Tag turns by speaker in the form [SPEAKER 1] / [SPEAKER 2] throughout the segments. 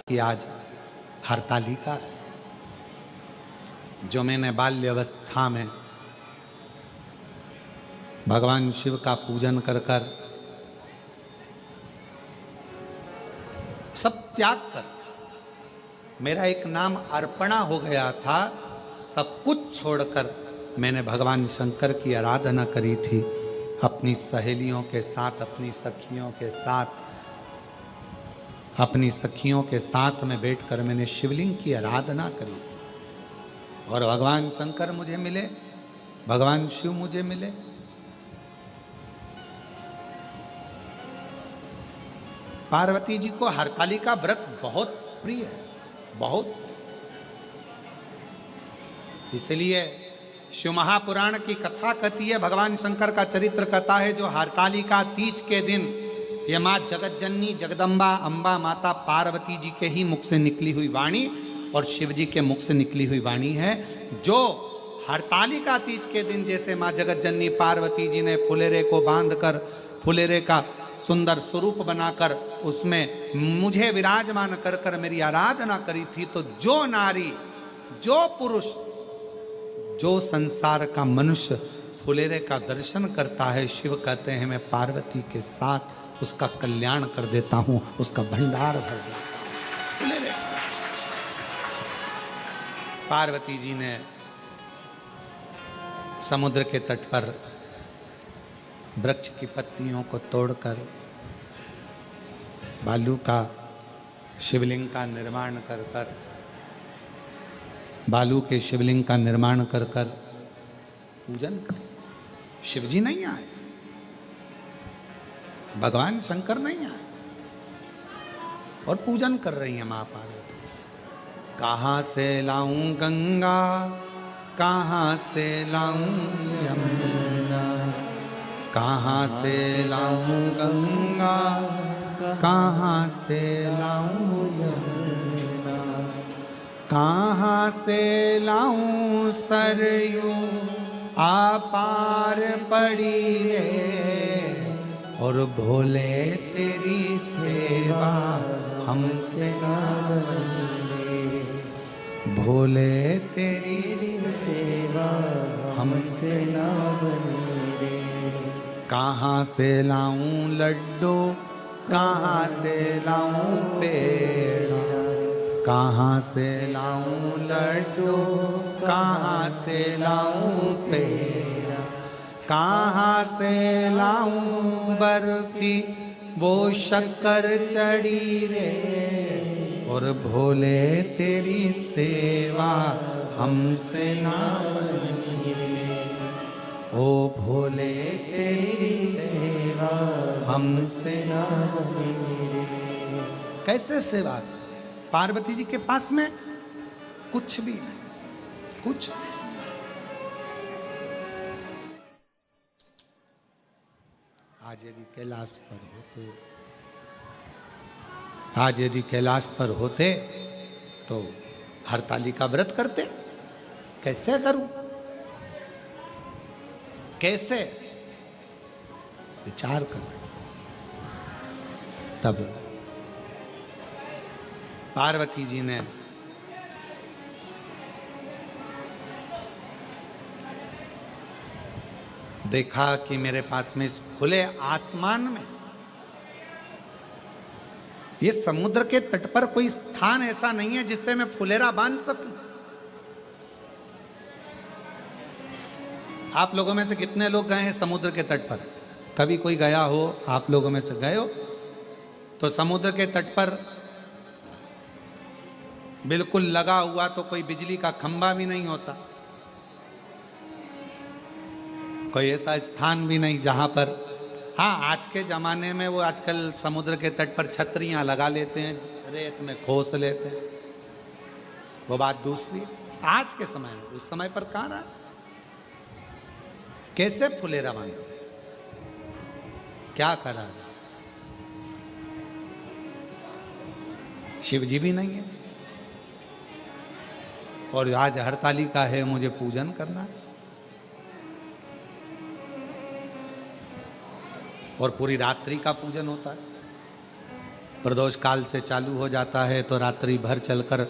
[SPEAKER 1] कि आज हरतालिका है, जो मैंने बाल्यावस्था में भगवान शिव का पूजन कर कर सब त्याग कर, मेरा एक नाम अर्पणा हो गया था, सब कुछ छोड़कर मैंने भगवान शंकर की आराधना करी थी। अपनी सहेलियों के साथ, अपनी सखियों के साथ में बैठकर मैंने शिवलिंग की आराधना करी थी। और भगवान शंकर मुझे मिले, भगवान शिव मुझे मिले। पार्वती जी को हरतालिका व्रत बहुत प्रिय है, बहुत। इसलिए शिव महापुराण की कथा कहती है, भगवान शंकर का चरित्र कहता है, जो हरतालिका तीज के दिन ये माँ जगत जननी जगदम्बा अम्बा माता पार्वती जी के ही मुख से निकली हुई वाणी और शिव जी के मुख से निकली हुई वाणी है। जो हरतालिका तीज के दिन जैसे माँ जगत जननी पार्वती जी ने फुलेरे को बांधकर, फुलेरे का सुंदर स्वरूप बनाकर उसमें मुझे विराजमान कर कर मेरी आराधना करी थी, तो जो नारी, जो पुरुष, जो संसार का मनुष्य फुलेरे का दर्शन करता है, शिव कहते हैं मैं पार्वती के साथ उसका कल्याण कर देता हूं, उसका भंडार भर देता हूं। फुलेरे पार्वती जी ने समुद्र के तट पर वृक्ष की पत्तियों को तोड़कर बालू का शिवलिंग का निर्माण कर कर, बालू के शिवलिंग का निर्माण कर कर पूजन कर। शिवजी नहीं आए, भगवान शंकर नहीं आए, और पूजन कर रही है मां पार्वती। कहां से लाऊं गंगा, कहां से लाऊं यमुना, कहां से लाऊं गंगा, कहां से लाऊं यमुना, कहां से लाऊं सरयू आपार पड़ी रे, और भोले तेरी सेवा हमसे ना बनी, भोले तेरी सेवा हमसे ना बनी रे। कहां से लाऊं लड्डू, कहां से लाऊं पेड़ा, कहां से लाऊं लड्डू, कहां से लाऊं पेड़ा, कहां से लाऊं बर्फी वो शक्कर चढ़ी रे, और भोले तेरी सेवा हमसे ना बनी रे, ओ भोले तेरी सेवा हमसे ना बनी रे। कैसे सेवा? पार्वती जी के पास में कुछ भी नहीं, कुछ। आज यदि कैलाश पर होते, आज यदि कैलाश पर होते तो हरतालिका व्रत करते। कैसे करूं, कैसे? विचार कर। तब पार्वती जी ने देखा कि मेरे पास में इस खुले आसमान में, ये समुद्र के तट पर कोई स्थान ऐसा नहीं है जिसपे मैं फुलेरा बांध सकूं। आप लोगों में से कितने लोग गए हैं समुद्र के तट पर? कभी कोई गया हो? आप लोगों में से गए हो? तो समुद्र के तट पर बिल्कुल लगा हुआ तो कोई बिजली का खंभा भी नहीं होता, कोई ऐसा स्थान भी नहीं जहां पर, हाँ आज के ज़माने में वो आजकल समुद्र के तट पर छतरियां लगा लेते हैं, रेत में खोस लेते हैं, वो बात दूसरी। आज के समय में, उस समय पर कहाँ रहा? कैसे फुलेरा बांधो, क्या करा जाए? शिव जी भी नहीं है, और आज हरतालिका है, मुझे पूजन करना है, और पूरी रात्रि का पूजन होता है। प्रदोष काल से चालू हो जाता है तो रात्रि भर चलकर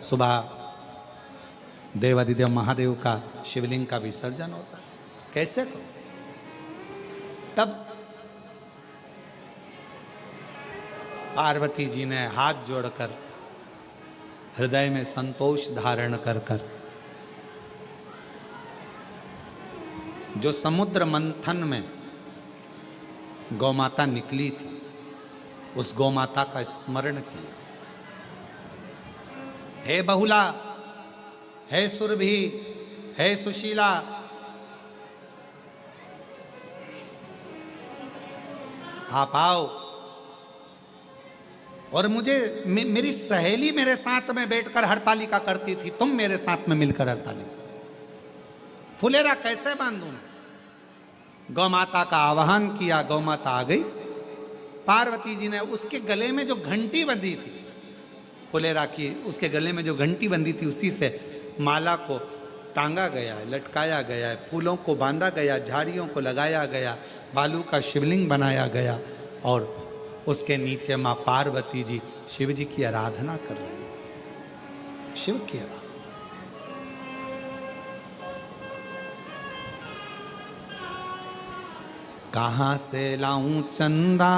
[SPEAKER 1] सुबह देवादिदेव महादेव का शिवलिंग का विसर्जन होता है। कैसे को? तब पार्वती जी ने हाथ जोड़कर हृदय में संतोष धारण कर कर जो समुद्र मंथन में गौमाता निकली थी उस गौमाता का स्मरण किया। हे बहुला, हे सुरभि, हे सुशीला, आप आओ और मुझे मेरी सहेली मेरे साथ में बैठकर हरतालिका करती थी, तुम मेरे साथ में मिलकर हरतालिका। फुलेरा कैसे बांधूं? गौ माता का आवाहन किया, गौ माता आ गई। पार्वती जी ने उसके गले में जो घंटी बंधी थी, फुलेरा की उसके गले में जो घंटी बंधी थी, उसी से माला को टांगा गया है, लटकाया गया है, फूलों को बांधा गया, झाड़ियों को लगाया गया, बालू का शिवलिंग बनाया गया और उसके नीचे माँ पार्वती जी शिव जी की आराधना कर रही है। शिव की आराधना। कहाँ से लाऊं चंदा,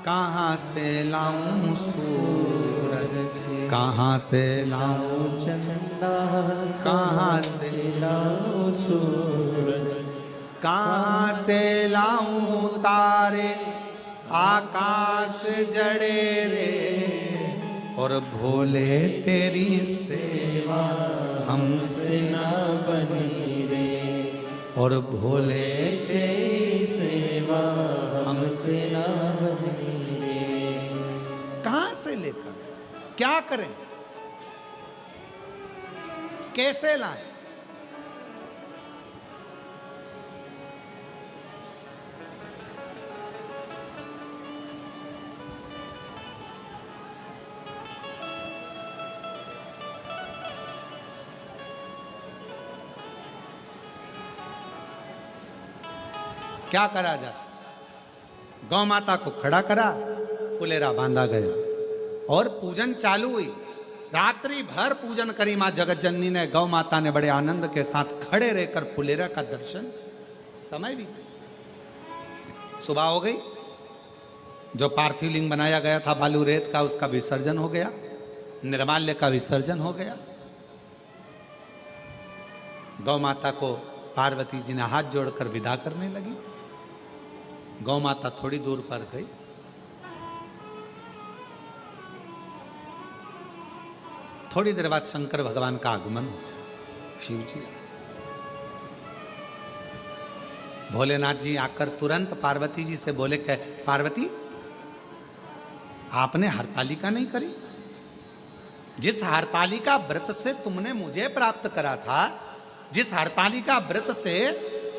[SPEAKER 1] कहाँ से लाऊं सूरज, कहाँ से लाऊं चंदा, कहाँ से लाऊं सूरज, कहाँ से लाऊं तारे आकाश जड़े रे, और भोले तेरी सेवा हमसे ना बनी रे, और भोले तेरी सेवा हमसे ना बनी रे। कहाँ से लेकर क्या करें, कैसे लाएं? क्या करा जाए? गौ माता को खड़ा करा, फुलेरा बांधा गया और पूजन चालू हुई। रात्रि भर पूजन करी मां जगत जननी ने। गौ माता ने बड़े आनंद के साथ खड़े रहकर फुलेरा का दर्शन। समय भी सुबह हो गई। जो पार्थिव लिंग बनाया गया था बालू रेत का, उसका विसर्जन हो गया, निर्माल्य का विसर्जन हो गया। गौ माता को पार्वती जी ने हाथ जोड़कर विदा करने लगी। गौ माता थोड़ी दूर पर गई। थोड़ी देर बाद शंकर भगवान का आगमन हो गया। शिव जी, भोलेनाथ जी आकर तुरंत पार्वती जी से बोले, पार्वती आपने हरतालिका नहीं करी? जिस हरतालिका व्रत से तुमने मुझे प्राप्त करा था, जिस हरतालिका व्रत से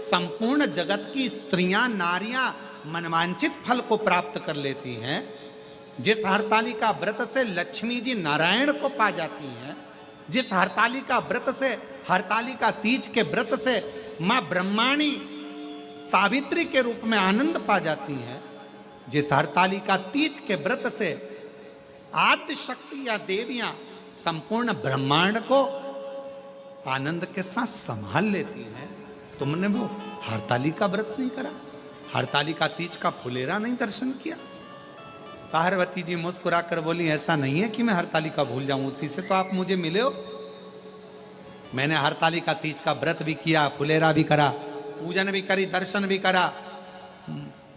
[SPEAKER 1] संपूर्ण जगत की स्त्रियां नारियां मनवांचित फल को प्राप्त कर लेती हैं, जिस हरतालिका व्रत से लक्ष्मी जी नारायण को पा जाती हैं, जिस हरतालिका व्रत से, हरतालिका तीज के व्रत से मां ब्रह्माणी सावित्री के रूप में आनंद पा जाती हैं, जिस हरतालिका तीज के व्रत से आद्य शक्ति या देवियां संपूर्ण ब्रह्मांड को आनंद के साथ संभाल लेती हैं, तुमने वो हरतालिका व्रत नहीं करा? हरतालिका तीज का फुलेरा नहीं दर्शन किया? पार्वती जी मुस्कुराकर बोली, ऐसा नहीं है कि मैं हरतालिका भूल जाऊं, उसी से तो आप मुझे मिले हो। मैंने हरतालिका तीज का व्रत भी किया, फुलेरा भी करा, पूजन भी करी, दर्शन भी करा।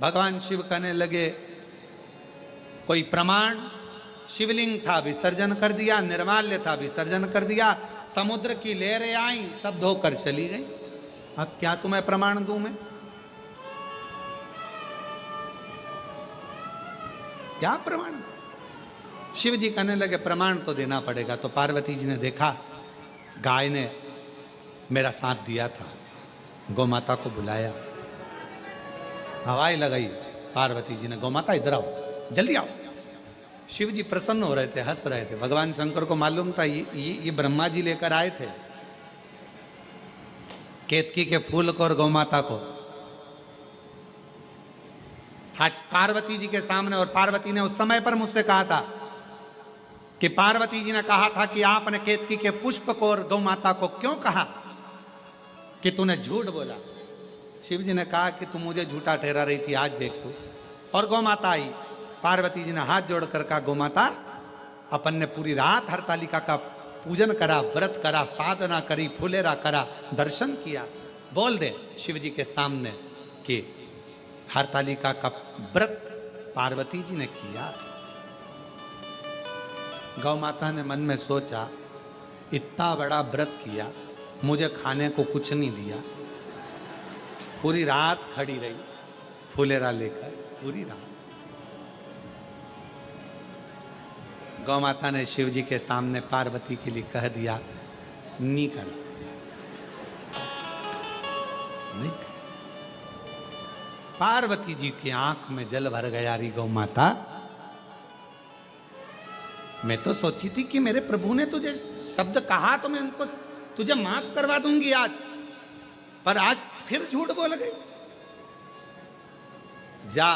[SPEAKER 1] भगवान शिव कहने लगे, कोई प्रमाण? शिवलिंग था, विसर्जन कर दिया, निर्माल्य था, विसर्जन कर दिया, समुद्र की लहरें आई, सब धोकर चली गई। अब क्या तुम्हें प्रमाण दूं मैं? क्या प्रमाण? शिव जी कहने लगे, प्रमाण तो देना पड़ेगा। तो पार्वती जी ने देखा, गाय ने मेरा साथ दिया था। गौ माता को बुलाया, हवाई लगाई। पार्वती जी ने, गौ माता इधर आओ, जल्दी आओ। शिव जी प्रसन्न हो रहे थे, हंस रहे थे। भगवान शंकर को मालूम था ये ब्रह्मा जी लेकर आए थे केतकी के फूल को और गौ माता को। आज पार्वती जी के सामने, और पार्वती ने उस समय पर मुझसे कहा था कि पार्वती जी ने कहा था कि आपने केतकी के पुष्प को और गौ माता को क्यों कहा कि तूने झूठ बोला। शिव जी ने कहा कि तू मुझे झूठा ठहरा रही थी, आज देख तू। और गौ माता आई, पार्वती जी ने हाथ जोड़कर कहा, गौ माता अपन ने पूरी रात हरतालिका का पूजन करा, व्रत करा, साधना करी, फुलेरा करा, दर्शन किया। बोल दे शिव जी के सामने कि हरतालिका का व्रत पार्वती जी ने किया। गौ माता ने मन में सोचा, इतना बड़ा व्रत किया, मुझे खाने को कुछ नहीं दिया, पूरी रात खड़ी रही फुलेरा लेकर, पूरी रात। गौ माता ने शिव जी के सामने पार्वती के लिए कह दिया, नहीं करा, नहीं। पार्वती जी की आंख में जल भर गया। री गौ माता, मैं तो सोची थी कि मेरे प्रभु ने तुझे शब्द कहा तो मैं उनको तुझे माफ करवा दूंगी आज, पर आज फिर झूठ बोल गई। जा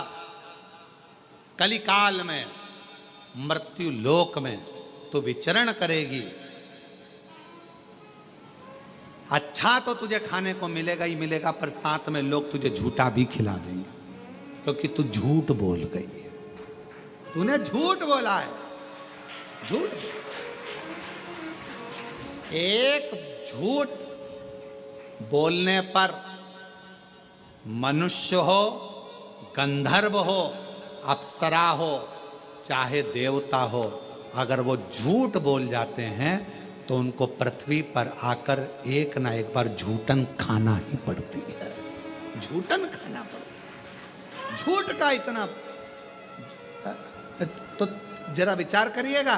[SPEAKER 1] कलिकाल में मृत्यु लोक में तू विचरण करेगी, अच्छा तो तुझे खाने को मिलेगा ही मिलेगा, पर साथ में लोग तुझे झूठा भी खिला देंगे, क्योंकि तू झूठ बोल गई है, तूने झूठ बोला है। झूठ, एक झूठ बोलने पर मनुष्य हो, गंधर्व हो, अप्सरा हो, चाहे देवता हो, अगर वो झूठ बोल जाते हैं तो उनको पृथ्वी पर आकर एक ना एक बार झूठन खाना ही पड़ती है, झूठन खाना पड़ता। झूठ का इतना, तो जरा विचार करिएगा।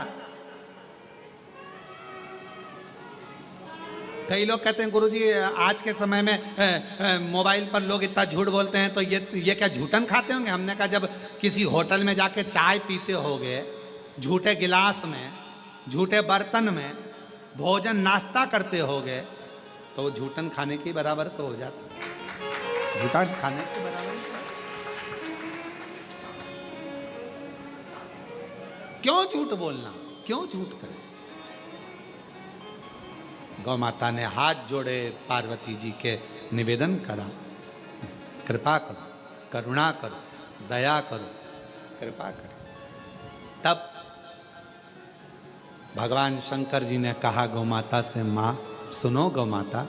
[SPEAKER 1] कई लोग कहते हैं गुरुजी आज के समय में मोबाइल पर लोग इतना झूठ बोलते हैं, तो ये क्या झूठन खाते होंगे? हमने कहा जब किसी होटल में जाके चाय पीते होगे झूठे गिलास में, झूठे बर्तन में भोजन नाश्ता करते होगे, तो झूठन खाने के बराबर तो हो जाता है, झूठा खाने के बराबर। क्यों झूठ बोलना, क्यों झूठ करें? गौ माता ने हाथ जोड़े, पार्वती जी के निवेदन करा, कृपा करो, करुणा करो, दया करो, कृपा करो। तब भगवान शंकर जी ने कहा गौ माता से, मां सुनो गौ माता,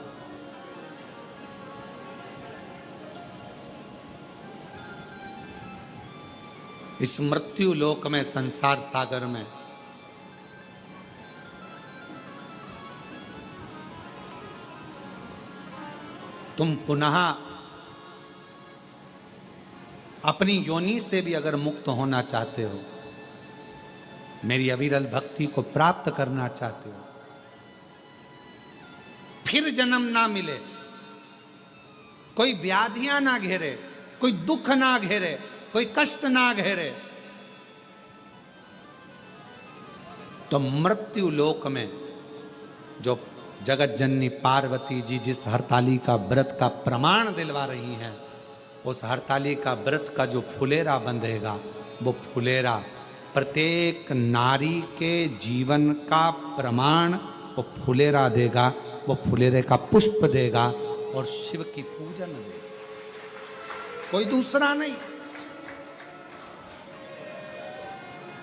[SPEAKER 1] इस मृत्यु लोक में, संसार सागर में तुम पुनः अपनी योनि से भी अगर मुक्त होना चाहते हो, मेरी अविरल भक्ति को प्राप्त करना चाहते हो, फिर जन्म ना मिले, कोई व्याधियां ना घेरे, कोई दुख ना घेरे, कोई कष्ट ना घेरे, तो मृत्यु लोक में जो जगत जननी पार्वती जी जिस हरतालिका व्रत का प्रमाण दिलवा रही हैं, उस हरतालिका व्रत का जो फुलेरा बंधेगा, वो फुलेरा प्रत्येक नारी के जीवन का प्रमाण वो फुलेरा देगा, वो फुलेरे का पुष्प देगा और शिव की पूजन देगा, कोई दूसरा नहीं।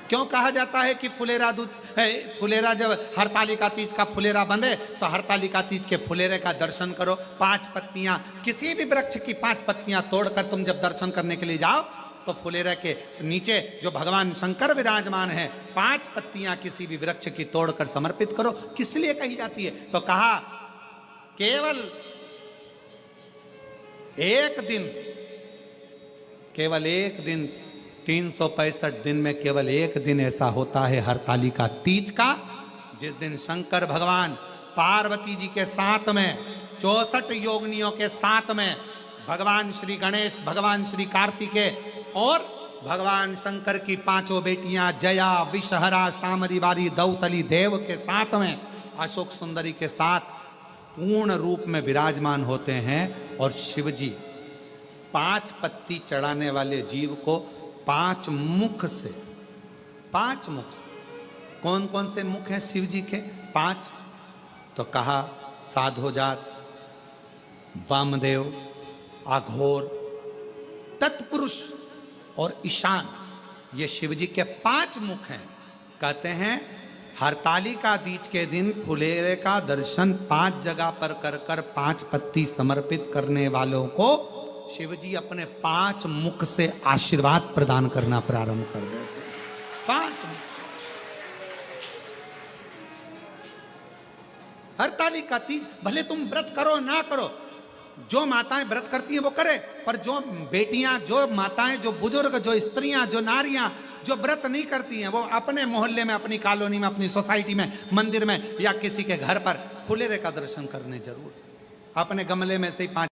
[SPEAKER 1] क्यों कहा जाता है कि फुलेरा दूध है? फुलेरा जब हरतालिका तीज का फुलेरा बंधे तो हरतालिका तीज के फुलेरे का दर्शन करो। 5 पत्तियां, किसी भी वृक्ष की 5 पत्तियां तोड़कर तुम जब दर्शन करने के लिए जाओ तो फुलेरे के नीचे जो भगवान शंकर विराजमान है, 5 पत्तियां किसी भी वृक्ष की तोड़कर समर्पित करो। किस लिए कही जाती है? तो कहा केवल एक दिन 365 दिन में केवल एक दिन ऐसा होता है हरतालिका तीज का, जिस दिन शंकर भगवान पार्वती जी के साथ में 64 योगिनियों के साथ में भगवान श्री गणेश, भगवान श्री कार्तिकेय और भगवान शंकर की 5 बेटियां जया, विषहरा, शामरी वाली, दौतली देव के साथ में अशोक सुंदरी के साथ पूर्ण रूप में विराजमान होते हैं। और शिव जी 5 पत्ती चढ़ाने वाले जीव को 5 मुख से, 5 मुख से, कौन कौन से मुख हैं शिव जी के? 5। तो कहा साधोजात, वामदेव, अघोर, तत्पुरुष और ईशान, ये शिव जी के 5 मुख हैं। कहते हैं हरतालिका तीज के दिन फुलेरे का दर्शन 5 जगह पर कर कर 5 पत्ती समर्पित करने वालों को शिव जी अपने 5 मुख से आशीर्वाद प्रदान करना प्रारंभ कर देते। 5 मुख से। हरतालिका तीज भले तुम व्रत करो ना करो, जो माताएं व्रत करती हैं वो करे, पर जो बेटियां, जो माताएं, जो बुजुर्ग, जो स्त्रियां, जो नारियां जो व्रत नहीं करती हैं, वो अपने मोहल्ले में, अपनी कॉलोनी में, अपनी सोसाइटी में, मंदिर में या किसी के घर पर फुलेरे का दर्शन करने जरूर, अपने गमले में से ही 5